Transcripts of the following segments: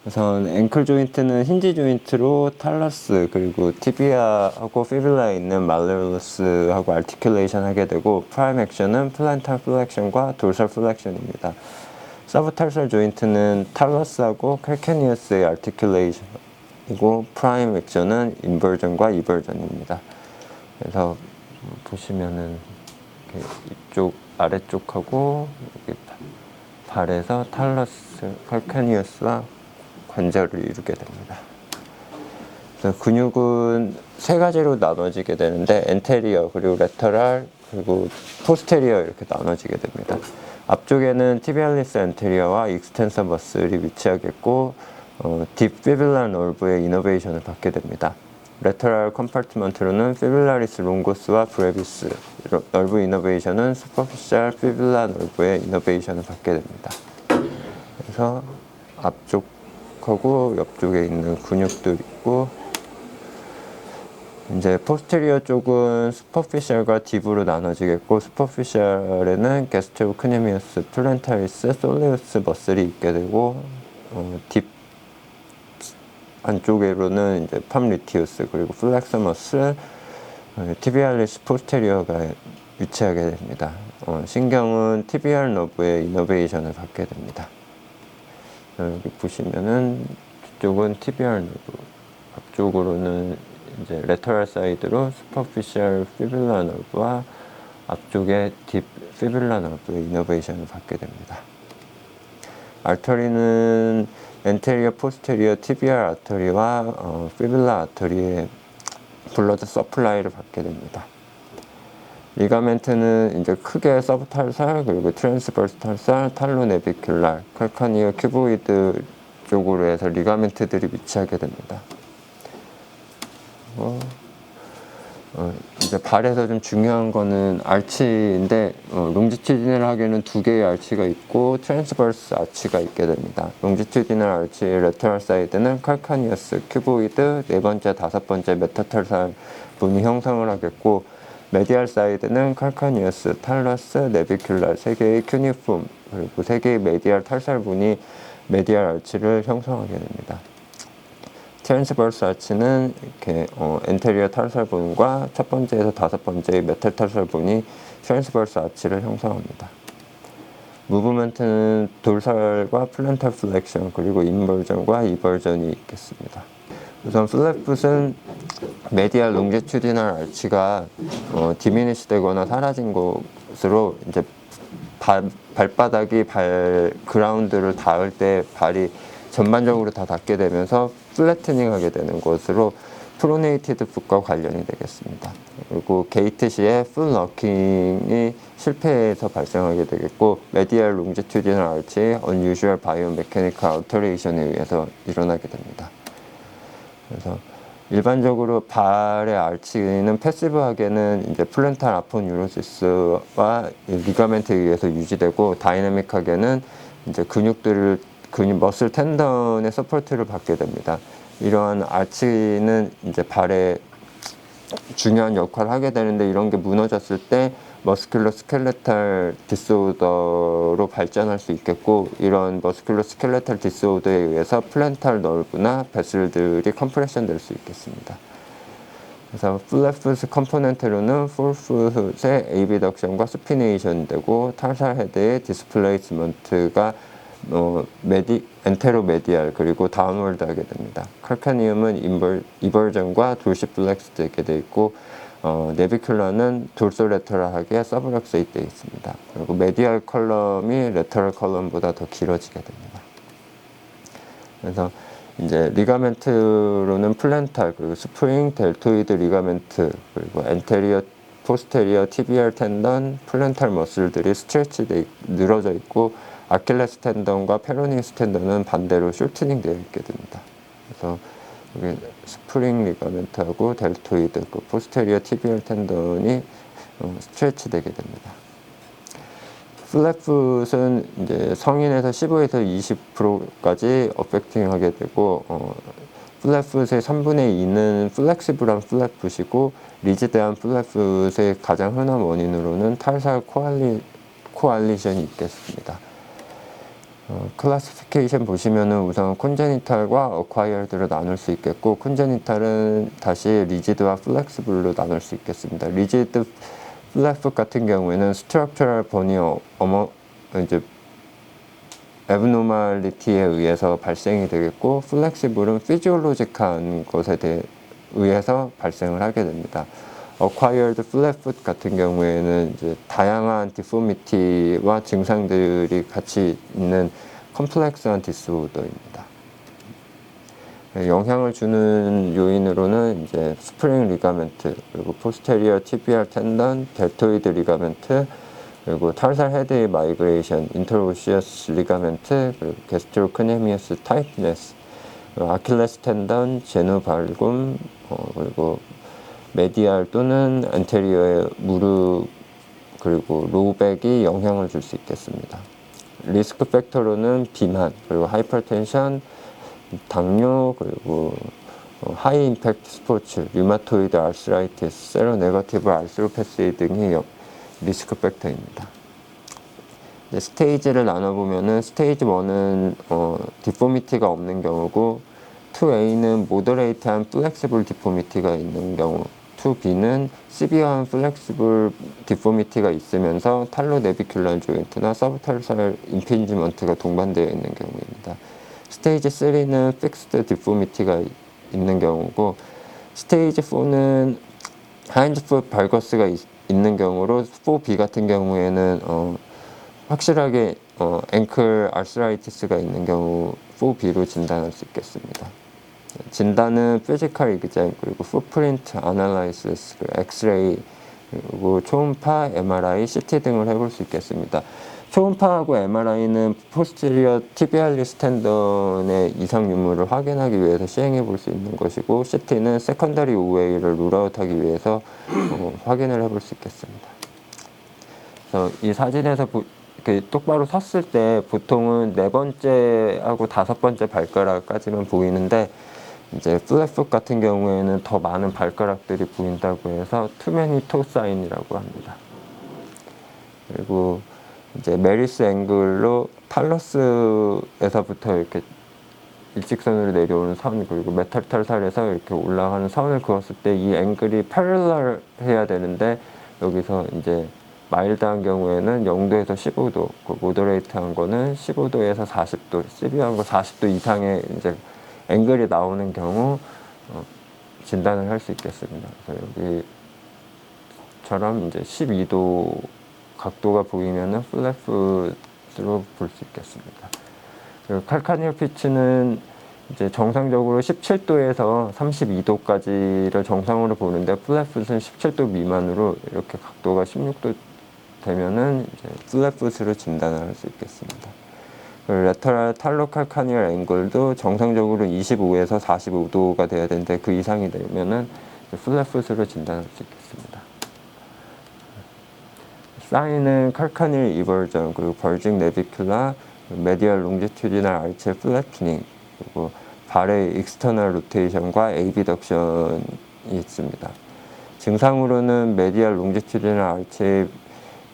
우선 앵클 조인트는 힌지 조인트로 탈러스 그리고 티비아하고 피뷸라에 있는 말레올러스하고 아티큘레이션 하게 되고, 프라임 액션은 플란탈 플렉션과 돌설 플렉션입니다. 서브탈설 조인트는 탈러스하고 칼케니어스의 아티큘레이션이고, 프라임 액션은 인버전과 이버전입니다. 그래서 보시면은 이쪽 아래쪽하고 여기 발에서 탈러스, 칼케니어스와 관절을 이루게 됩니다. 그래서 근육은 세 가지로 나눠지게 되는데, 엔테리어, 그리고 레터럴, 그리고 포스테리어 이렇게 나눠지게 됩니다. 앞쪽에는 티비알리스 엔테리어와 익스텐서 머슬이 위치하겠고, 딥 피뷸라 널브의 이너베이션을 받게 됩니다. 레터럴 컴파트먼트로는 피뷸라리스 롱고스와 브레비스 널브 이너베이션은 슈퍼피셜 피뷸라 널브의 이너베이션을 받게 됩니다. 그래서 앞쪽하고 옆쪽에 있는 근육도 있고, 이제 포스테리어 쪽은 슈퍼피셜과 딥으로 나눠지겠고, 슈퍼피셜에는 게스트로크네미어스, 플랜타리스, 솔레우스 머슬이 있게 되고, 딥 안쪽으로는 이제 팜리티우스 그리고 플렉서 머슬, 티비알리스 포스테리어가 위치하게 됩니다. 신경은 티비알 너브의 이너베이션을 받게 됩니다. 여기 보시면은 뒤쪽은 티비알 너브, 앞쪽으로는 이제 레터럴 사이드로 슈퍼피셜 피뷸라 너브와 앞쪽에 딥 피뷸라 너브의 이너베이션을 받게 됩니다. 알터리는 엔테리어, 포스테리어, 티비알 아터리와 피뷸라 아터리의 블러드 서플라이를 받게 됩니다. 리가멘트는 이제 크게 서브탈살, 그리고 트랜스버스 탈살, 탈로네비큘랄, 칼카니어 큐보이드 쪽으로 해서 리가멘트들이 위치하게 됩니다. 이제 발에서 좀 중요한 거는 알치인데, 롱지튜디널 하게는 두 개의 알치가 있고 트랜스버스 아치가 있게 됩니다. 롱지튜디널 알치 레터럴 사이드는 칼카니어스, 큐보이드, 네 번째, 다섯 번째 메타탈살 분이 형성을 하겠고, 메디알 사이드는 칼카니어스, 탈러스, 네비큘랄 세 개의 큐니폼, 그리고 세 개의 메디알 탈살분이 메디알 알치를 형성하게 됩니다. 트랜스버스 아치는 이렇게 엔테리어 탈살분과 첫 번째에서 다섯 번째의 메탈 탈살분이 트랜스버스 아치를 형성합니다. 무브먼트는 돌살과 플랜탈 플렉션, 그리고 인버전과 이버전이 있겠습니다. 우선 플랫풋은 메디알 롱지튜디널 알치가 디미니시 되거나 사라진 것으로, 이제 발바닥이 그라운드를 닿을 때 발이 전반적으로 다 닿게 되면서 플래트닝 하게 되는 것으로 프로네이티드 풋과 관련이 되겠습니다. 그리고 게이트 시에 풀 럭킹이 실패해서 발생하게 되겠고, 메디알 롱지튜디널 알치 unusual biomechanical alteration에 의해서 일어나게 됩니다. 그래서 일반적으로 발의 알치는 패시브하게는 이제 플랜탈 아포뉴로시스와 리가멘트에 의해서 유지되고, 다이내믹하게는 이제 머슬 텐던의 서포트를 받게 됩니다. 이러한 아치는 이제 발에 중요한 역할을 하게 되는데, 이런 게 무너졌을 때 머스큘러 스켈레탈 디스오더로 발전할 수 있겠고, 이런 머스큘러 스켈레탈 디스오더에 의해서 플랜탈 널브나 베슬들이 컴프레션 될 수 있겠습니다. 그래서 플랫풋 컴포넌트로는 풀풋의 에이비덕션과 스피네이션 되고, 탈살 헤드의 디스플레이스먼트가 엔테로메디알 그리고 다운월드 하게 됩니다. 칼카니움은 이버전과 돌시플렉스 되게 되어 있고, 네비큘라는 돌소레터럴하게 서브럭스에 되어 있습니다. 그리고 메디알 컬럼이 레터럴 컬럼보다 더 길어지게 됩니다. 그래서 이제 리가멘트로는 플랜탈, 그리고 스프링, 델토이드 리가멘트, 그리고 엔테리어, 포스테리어, 티비알 텐던, 플랜탈 머슬들이 늘어져 있고, 아킬레스 텐던과 페로니우스 텐던은 반대로 숄트닝 되어 있게 됩니다. 그래서 여기 스프링 리가멘트하고 델토이드, 그 포스테리어 티비얼 텐던이 스트레치 되게 됩니다. 플랫풋은 이제 성인에서 15에서 20%까지 어펙팅 하게 되고, 플랫풋의 3분의 2는 플렉시블한 플랫풋이고, 리지드한 플랫풋의 가장 흔한 원인으로는 탈살 코알리션이 있겠습니다. 클래시피케이션 보시면은 우선 콘제니탈과 어콰이어드로 나눌 수 있겠고, 콘제니탈은 다시 리지드와 플렉시블로 나눌 수 있겠습니다. 리지드 플랫풋 같은 경우에는 스트럭처럴 버니 이제 에브노멀리티에 의해서 발생이 되겠고, 플렉시블은 피지올로직한 것에 의해서 발생을 하게 됩니다. Acquired Flatfoot 같은 경우에는 이제 다양한 디포미티와 증상들이 같이 있는 컴플렉스한 디스오더입니다. 영향을 주는 요인으로는 이제 스프링 리가멘트, 그리고 포스테리어 티비알 텐던, 델토이드 리가멘트, 그리고 타르살 헤드의 마이그레이션, 인터오시어스 리가멘트, 그리고 게스트로크네미어스 타이트네스, 아킬레스 텐던, 제누 발굼, 그리고 메디알 또는 안테리어의 무릎, 그리고 로백이 영향을 줄 수 있겠습니다. 리스크 팩터로는 비만, 그리고 하이퍼텐션, 당뇨, 그리고 하이 임팩트 스포츠, 류마토이드 아스라이티스, 세로네거티브 아스로패시 등이 리스크 팩터입니다. 스테이지를 나눠보면은 스테이지 1은 디포미티가 없는 경우고, 2A는 모더레이트한 플렉시블 디포미티가 있는 경우, 2B는 시비어한 플렉시블 디포미티가 있으면서 탈로 네비큘란 조인트나 서브탈살 임핀지먼트가 동반되어 있는 경우입니다. 스테이지 3는 픽스드 디포미티가 있는 경우고, 스테이지 4는 하인드풋 발거스가 있는 경우로, 4B 같은 경우에는 확실하게 앵클 아스라이티스가 있는 경우 4B로 진단할 수 있겠습니다. 진단은 피지컬 이그잼, 그리고 풋프린트 아날라이시스, 엑스레이, 그리고 초음파, MRI, CT 등을 해볼 수 있겠습니다. 초음파하고 MRI는 포스테리어 티비알리스 텐던의 이상 유무를 확인하기 위해서 시행해 볼 수 있는 것이고, CT는 세컨더리 우웨이를 룰아웃하기 위해서 확인을 해볼 수 있겠습니다. 그래서 이 사진에서 이렇게 똑바로 섰을 때 보통은 4번째하고 5번째 발가락까지만 보이는데, 이제 플랫풋 같은 경우에는 더 많은 발가락들이 보인다고 해서 투메니 토 사인이라고 합니다. 그리고 이제 메리스 앵글로 탈러스에서부터 이렇게 일직선으로 내려오는 선, 그리고 메타탈살에서 이렇게 올라가는 선을 그었을 때 이 앵글이 패럴럴 해야 되는데, 여기서 이제 마일드한 경우에는 0도에서 15도, 모더레이트한 거는 15도에서 40도, 시비한 거 40도 이상의 이제 앵글이 나오는 경우 진단을 할 수 있겠습니다. 그래서 여기처럼 이제 12도 각도가 보이면은 플랫풋으로 볼 수 있겠습니다. 그리고 칼카니얼 피치는 이제 정상적으로 17도에서 32도까지를 정상으로 보는데, 플랫풋은 17도 미만으로 이렇게 각도가 16도 되면은 이제 플랫풋으로 진단을 할 수 있겠습니다. 레터럴 탈로칼카니얼 앵글도 정상적으로 25에서 45도가 돼야 되는데, 그 이상이 되면은 플랫풋으로 진단할 수 있겠습니다. 사인은 칼카니얼 이버전, 그리고 벌징 네비큘라, 메디얼 롱지튜디널 알체 플래트닝, 그리고 발의 익스터널 로테이션과 에이비덕션이 있습니다. 증상으로는 메디얼 롱지튜디널 알체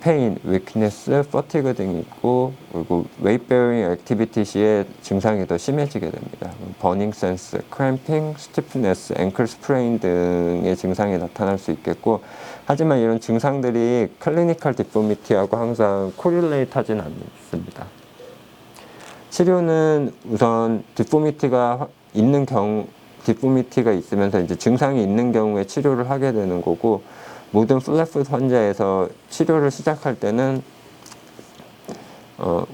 페인, 위크네스, 퍼티그 등이 있고, 그리고 웨이트 베어링 액티비티 시에 증상이 더 심해지게 됩니다. 버닝 센스, 크램핑, 스티프네스, 앵클 스프레인 등의 증상이 나타날 수 있겠고, 하지만 이런 증상들이 클리니컬 디포미티하고 항상 코릴레이트 하진 않습니다. 치료는 우선 디포미티가 있으면서 이제 증상이 있는 경우에 치료를 하게 되는 거고, 모든 플랫풋 환자에서 치료를 시작할 때는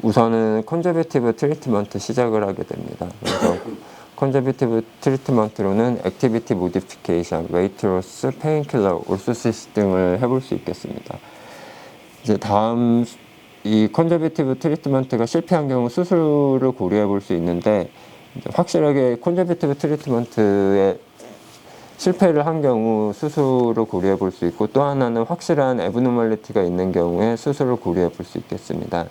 우선은 컨저베티브 트리트먼트 시작을 하게 됩니다. 그래서 컨저베티브 트리트먼트로는 액티비티 모디피케이션, 웨이트 로스, 페인킬러, 올소시스 등을 해볼 수 있겠습니다. 이제 다음 이 컨저베티브 트리트먼트가 실패한 경우 수술을 고려해 볼 수 있는데, 확실하게 컨저베티브 트리트먼트에 실패를 한 경우 수술을 고려해 볼 수 있고, 또 하나는 확실한 에브노멀리티가 있는 경우에 수술을 고려해 볼 수 있겠습니다.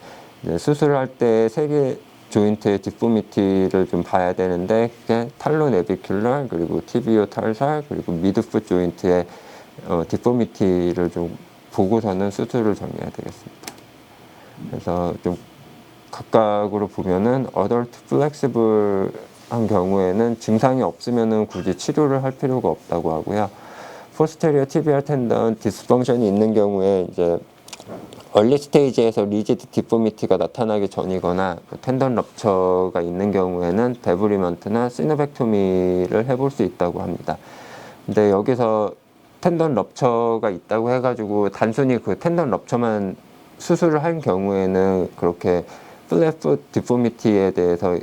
수술을 할 때 세개 조인트의 디포미티를 좀 봐야 되는데, 그게 탈로 네비큘러, 그리고 티비오 탈살, 그리고 미드풋 조인트의 디포미티를 좀 보고서는 수술을 정해야 되겠습니다. 그래서 좀 각각으로 보면은 어덜트 플렉시블한 경우에는 증상이 없으면은 굳이 치료를 할 필요가 없다고 하고요. 포스테리어 티비얼 텐던 디스펑션이 있는 경우에 이제 얼리 스테이지에서 리지드 디포미티가 나타나기 전이거나 텐던 럽처가 있는 경우에는 데브리먼트나 시노벡토미를 해볼 수 있다고 합니다. 근데 여기서 텐던 럽처가 있다고 해가지고 단순히 그 텐던 럽처만 수술을 한 경우에는 그렇게 플랫풋 디포미티에 대해서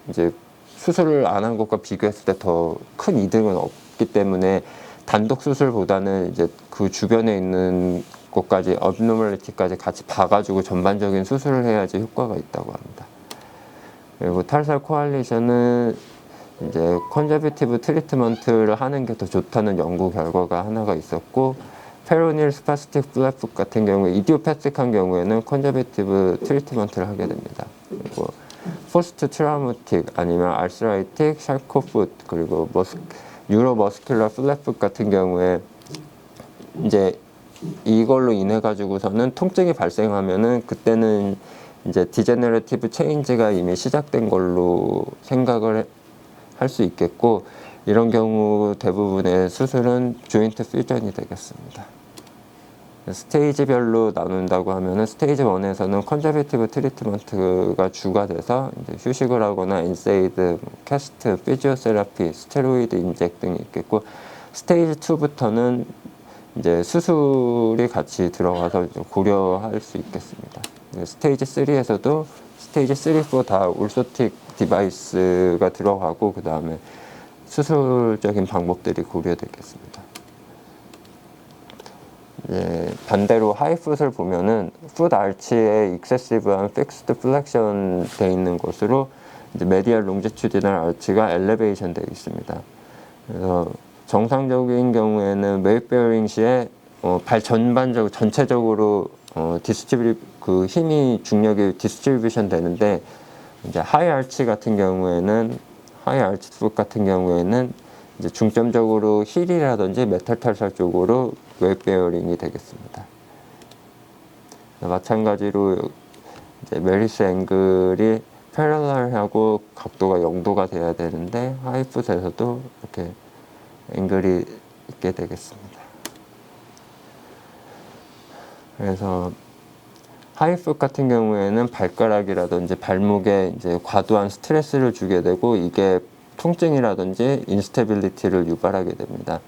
이제 수술을 안 한 것과 비교했을 때 더 큰 이득은 없기 때문에 단독 수술보다는 이제 그 주변에 있는 것까지 업노멀리티까지 같이 봐가지고 전반적인 수술을 해야지 효과가 있다고 합니다. 그리고 탈살 코알리션은 이제 컨저비티브 트리트먼트를 하는 게 더 좋다는 연구 결과가 하나가 있었고, 페로닐 스파스틱 플랫풋 같은 경우에 이디오패틱한 경우에는 컨저비티브 트리트먼트를 하게 됩니다. 그리고 포스트 트라우마틱 아니면 알스라이틱 샬코풋 그리고 뉴로머스큘러 플랫풋 같은 경우에 이제 이걸로 인해 가지고서는 통증이 발생하면은 그때는 이제 디제너레티브 체인지가 이미 시작된 걸로 생각을 할 수 있겠고, 이런 경우 대부분의 수술은 조인트 퓨전이 되겠습니다. 스테이지별로 나눈다고 하면은 스테이지 1에서는 컨저베티브 트리트먼트가 주가 돼서 이제 휴식을 하거나 인세이드, 캐스트, 피지오세라피, 스테로이드 인젝 등이 있겠고, 스테이지 2부터는 이제 수술이 같이 들어가서 고려할 수 있겠습니다. 스테이지 3에서도 스테이지 3, 4 다 올소틱 디바이스가 들어가고 그 다음에 수술적인 방법들이 고려되겠습니다. 반대로 하이풋을 보면은 풋 알치에 익세시브한 픽스드 플렉션 돼 있는 것으로 이제 메디얼 롱지튜디널 알치가 엘리베이션 되어 있습니다. 그래서 정상적인 경우에는 웨이트 베어링 시에 발 전체적으로 그 힘이 중력이 디스트리뷰션 되는데, 이제 하이 알치 같은 경우에는 하이 알치 풋 같은 경우에는 이제 중점적으로 힐이라든지 메탈 탈살 쪽으로 웨이트 베어링이 되겠습니다. 마찬가지로 이제 메리스 앵글이 패러럴하고 각도가 0도가 돼야 되는데 하이풋에서도 이렇게 앵글이 있게 되겠습니다. 그래서 하이풋 같은 경우에는 발가락이라든지 발목에 이제 과도한 스트레스를 주게 되고 이게 통증이라든지 인스테빌리티를 유발하게 됩니다.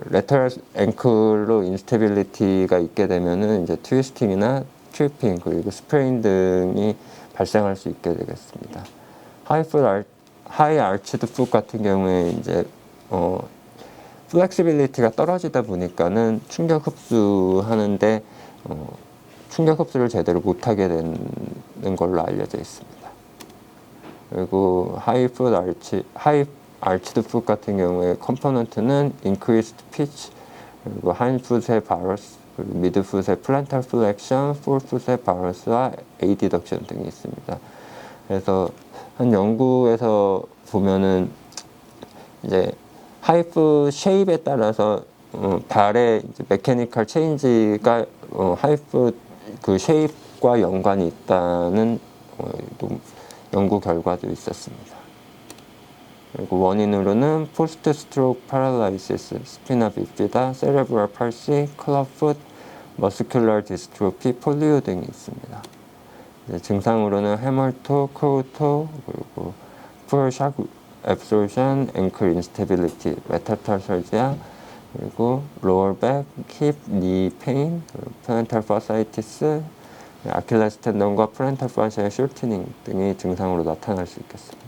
레터럴 앵클로 인스테빌리티가 있게 되면은 이제 트위스팅이나 트리핑 그리고 스프레인 등이 발생할 수 있게 되겠습니다. 하이 알치드 풋 같은 경우에 이제 플렉시빌리티가 떨어지다 보니까는 충격 흡수하는데 충격 흡수를 제대로 못하게 되는 걸로 알려져 있습니다. 그리고 하이 알치드 풋 같은 경우에 컴포넌트는 increased pitch, 그리고 하인풋의 바러스, 그리고 미드풋의 플랜탈 플렉션, 폴풋의 바러스와 에이디덕션 등이 있습니다. 그래서 한 연구에서 보면은 이제 하이풋 쉐입에 따라서 발의 이제 메케니컬 체인지가 하이풋 그 쉐입과 연관이 있다는 연구 결과도 있었습니다. 그리고 원인으로는 포스트 스트로크 파랄라이시스, 스피나 비피다, 세레브럴 팔시, 클럽풋, 머스큘러 디스트로피, 폴리오 등이 있습니다. 증상으로는 해멀토, 크로토, 그리고 풀 샥 앱솔션, 앵클 인스테빌리티, 메타탈설지아, 그리고 로어백, 힙, 니 페인, 플랜탈 파사이티스, 아킬레스 텐던과 플랜탈 파시아의 쇼트닝 등이 증상으로 나타날 수 있겠습니다.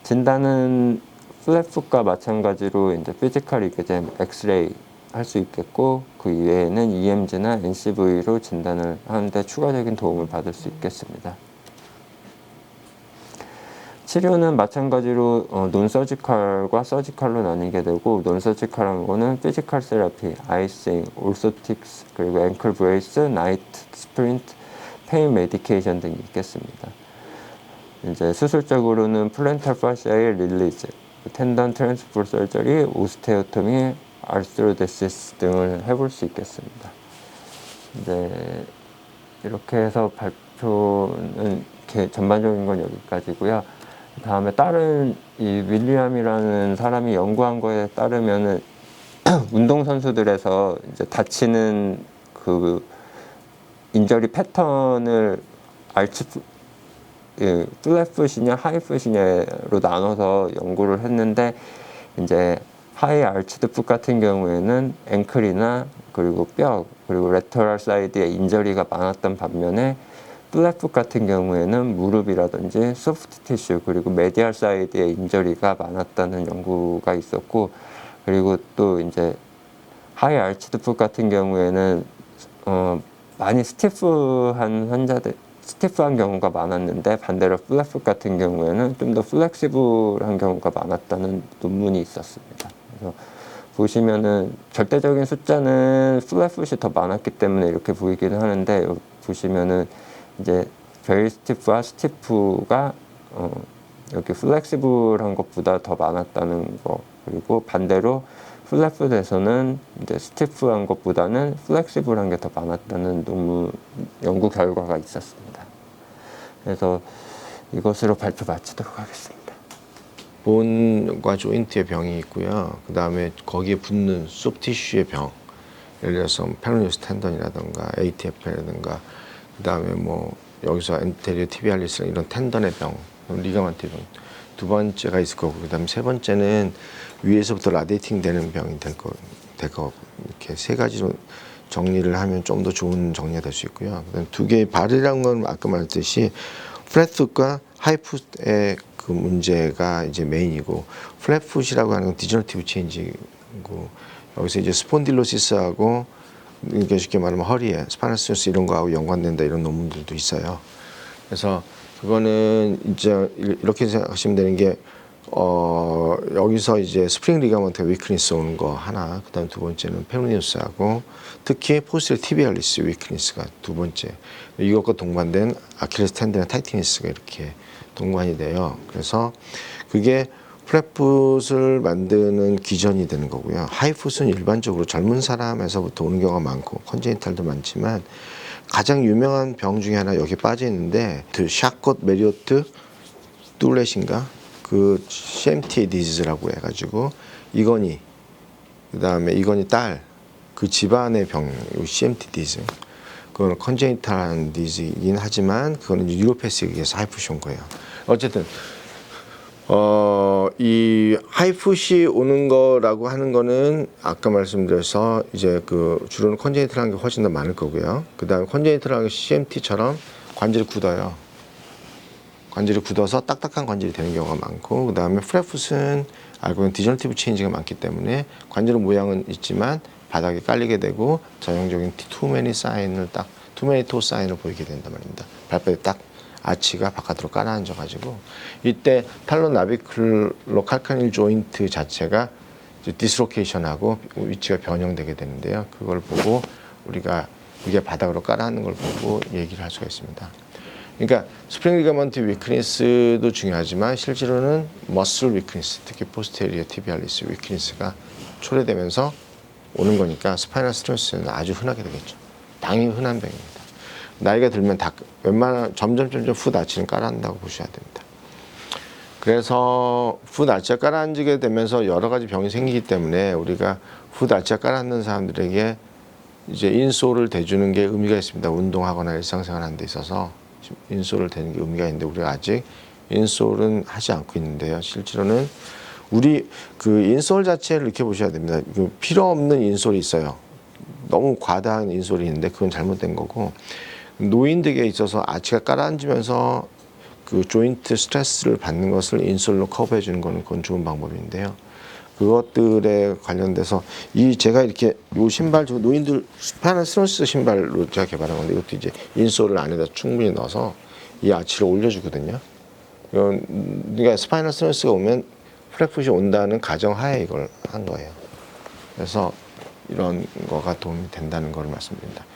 진단은 플랫풋과 마찬가지로 이제 피지컬 이그잼, 엑스레이 할 수 있겠고, 그 이외에는 EMG나 NCV로 진단을 하는데 추가적인 도움을 받을 수 있겠습니다. 치료는 마찬가지로 논서지컬과 서지컬로 나뉘게 되고, 논서지컬한 거는 피지컬 세라피, 아이싱, 올소틱스, 그리고 앵클 브레이스, 나이트 스프린트, 페인 메디케이션 등이 있겠습니다. 이제 수술적으로는 플랜탈 파시아의 릴리즈, 텐던 트랜스포 설저리, 오스테오토미, 아르스로데시스 등을 해볼 수 있겠습니다. 이제 이렇게 해서 기초는 이렇게 전반적인 건 여기까지고요. 다음에 다른 이 윌리엄이라는 사람이 연구한 거에 따르면은 운동선수들에서 이제 다치는 그 인저리 패턴을 플랫풋이냐 하이풋이냐로 나눠서 연구를 했는데, 이제 하이 알치드풋 같은 경우에는 앵클이나 그리고 뼈 그리고 레터럴 사이드에 인저리가 많았던 반면에, 플랫풋 같은 경우에는 무릎이라든지 소프트 티슈 그리고 메디얼 사이드에 인저리가 많았다는 연구가 있었고, 그리고 또 이제 하이 알치드풋 같은 경우에는 많이 스티프한 경우가 많았는데, 반대로 플랫풋 같은 경우에는 좀 더 플렉시블한 경우가 많았다는 논문이 있었습니다. 그래서 보시면은 절대적인 숫자는 플랫풋이 더 많았기 때문에 이렇게 보이기는 하는데, 여기 보시면은 이제 베리 스티프와 스티프가 여기 플렉시블한 것보다 더 많았다는 거, 그리고 반대로 플랫풋에서는 이제 스티프한 것보다는 플렉시블한 게 더 많았다는 논문 연구 결과가 있었습니다. 그래서 이것으로 발표 마치도록 하겠습니다. 본과 조인트의 병이 있고요. 그 다음에 거기에 붙는 소프티슈의 병, 예를 들어서 페로니우스 텐던이라든가 ATF라든가, 그 다음에 뭐 여기서 엔테리어 티비알리스 이런 텐던의 병, 리가먼트 병 두 번째가 있을 거고, 그 다음에 세 번째는 위에서부터 라디에이팅 되는 병이 될 거고, 이렇게 세 가지로 정리를 하면 좀 더 좋은 정리가 될 수 있고요. 그다음 두 개의 발이라는 건 아까 말했듯이 플랫풋과 하이풋의 그 문제가 이제 메인이고, 플랫풋이라고 하는 건 디저너티브 체인지고, 여기서 이제 스폰딜로시스하고, 이게 쉽게 말하면 허리에 스파이너스토시스 이런 거하고 연관된다 이런 논문들도 있어요. 그래서 그거는 이제 이렇게 생각하시면 되는 게, 여기서 이제 스프링 리가먼트 위크니스 오는 거 하나, 그다음 두 번째는 페로니우스하고 특히 포스terior 티비알리스 위크니스가 두 번째, 이것과 동반된 아킬레스 텐든의 타이티니스가 이렇게 동반이 돼요. 그래서 그게 플랫풋을 만드는 기전이 되는 거고요. 하이풋은 일반적으로 젊은 사람에서부터 오는 경우가 많고 컨제니탈도 많지만, 가장 유명한 병 중에 하나 여기 빠져 있는데, 그 샤콧 메리오트 뚜렛인가, 그 CMT 디지즈라고 해가지고 이건희, 그 다음에 이건희 딸, 그 집안의 병, CMT 디지즈. 그거는 컨제니탈한 디지이긴 하지만 그거는 유로패스틱에서 하이풋이 온 거예요. 어쨌든 이 하이풋이 오는 거라고 하는 거는 아까 말씀드려서 이제 그 주로는 컨제니탈한 게 훨씬 더 많을 거고요. 그 다음에 컨제니탈한 게 CMT처럼 관절이 굳어요. 관절이 굳어서 딱딱한 관절이 되는 경우가 많고, 그 다음에 플랫풋은 알고 있는 디저너티브 체인지가 많기 때문에 관절 모양은 있지만 바닥에 깔리게 되고 전형적인 투메니 토 사인을 보이게 된단 말입니다. 발바닥에 딱 아치가 바깥으로 깔아앉아 가지고, 이때 탈로 나비클로 칼카닐 조인트 자체가 디스로케이션하고 위치가 변형되게 되는데요. 그걸 보고 우리가 이게 바닥으로 깔아앉는 걸 보고 얘기를 할 수가 있습니다. 그러니까 스프링 리가먼트 위크니스도 중요하지만 실제로는 머슬 위크니스, 특히 포스테리어 티비알리스 위크니스가 초래되면서 오는 거니까 스파이널 스트레스는 아주 흔하게 되겠죠. 당연히 흔한 병입니다. 나이가 들면 다 웬만한 점점 풋 아치는 깔아앉는다고 보셔야 됩니다. 그래서 풋 아치가 깔아앉게 되면서 여러 가지 병이 생기기 때문에 우리가 풋 아치가 깔아앉는 사람들에게 이제 인솔을 대주는 게 의미가 있습니다. 운동하거나 일상생활 하는 데 있어서 인솔을 대는 게 의미가 있는데, 우리가 아직 인솔은 하지 않고 있는데요. 실제로는 우리 그 인솔 자체를 이렇게 보셔야 됩니다. 그 필요 없는 인솔이 있어요. 너무 과다한 인솔이 있는데 그건 잘못된 거고, 노인들에게 있어서 아치가 깔아앉으면서 그 조인트 스트레스를 받는 것을 인솔로 커버해 주는 거는 그건 좋은 방법인데요. 그것들에 관련돼서 제가 이렇게 요 신발, 저 노인들 스파이널 스트레스 신발로 제가 개발한 건데, 이것도 이제 인솔을 안에다 충분히 넣어서 이 아치를 올려주거든요. 그러니까 스파이널 스트레스가 오면 플랫풋이 온다는 가정하에 이걸 한 거예요. 그래서 이런 거가 도움이 된다는 걸 말씀드립니다.